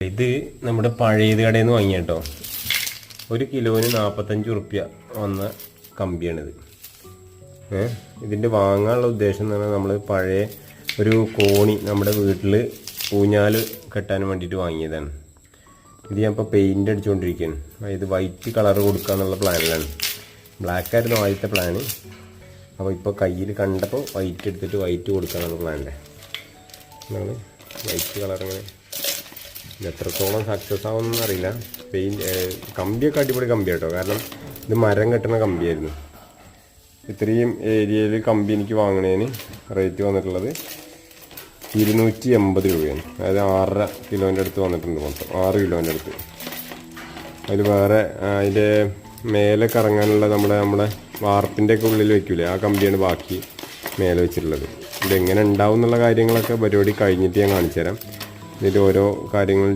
ഇത് നമ്മുടെ പഴയത് കടയിൽ നിന്ന് വാങ്ങിയ കേട്ടോ. 1 കിലോന് 45 ഉറുപ്യ വന്ന കമ്പിയാണിത്. ഇതിൻ്റെ വാങ്ങാനുള്ള ഉദ്ദേശം എന്ന് പറഞ്ഞാൽ നമ്മൾ പഴയ ഒരു കോണി നമ്മുടെ വീട്ടിൽ ഊഞ്ഞാൽ കെട്ടാൻ വേണ്ടിയിട്ട് വാങ്ങിയതാണ്. ഇത് ഞാൻ ഇപ്പോൾ പെയിൻ്റ് അടിച്ചുകൊണ്ടിരിക്കുകയാണ്. ഇത് വൈറ്റ് കളർ കൊടുക്കുക എന്നുള്ള പ്ലാനിലാണ്. ബ്ലാക്ക് ആയിരുന്നു ആദ്യത്തെ പ്ലാന്. അപ്പോൾ ഇപ്പോൾ കയ്യിൽ കണ്ടപ്പോൾ വൈറ്റ് എടുത്തിട്ട് വൈറ്റ് കൊടുക്കുക എന്നുള്ള പ്ലാനിൻ്റെ നമ്മൾ വൈറ്റ് കളർ ഇങ്ങനെ ഇത് എത്രത്തോളം സക്സസ് ആവുമെന്ന് അറിയില്ല. കമ്പിയൊക്കെ അടിപൊളി കമ്പിയാണ് കേട്ടോ. കാരണം ഇത് മരം കെട്ടുന്ന കമ്പിയായിരുന്നു. ഇത്രയും ഏരിയയിൽ കമ്പി എനിക്ക് വാങ്ങണതിന് റേറ്റ് വന്നിട്ടുള്ളത് 280 രൂപയാണ്. അതായത് 6.5 കിലോൻ്റെ അടുത്ത് വന്നിട്ടുണ്ട്. മൊത്തം 6 കിലോൻ്റെ അടുത്ത്. അതിൽ വേറെ അതിൻ്റെ മേലെ കറങ്ങാനുള്ള നമ്മുടെ വാർപ്പിൻ്റെ ഒക്കെ ഉള്ളിൽ വയ്ക്കൂലേ, ആ കമ്പിയാണ് ബാക്കി മേലെ വെച്ചിട്ടുള്ളത്. ഇതെങ്ങനെ ഉണ്ടാവും എന്നുള്ള കാര്യങ്ങളൊക്കെ പരിപാടി കഴിഞ്ഞിട്ട് ഞാൻ കാണിച്ചു തരാം. ഇതിൽ ഓരോ കാര്യങ്ങൾ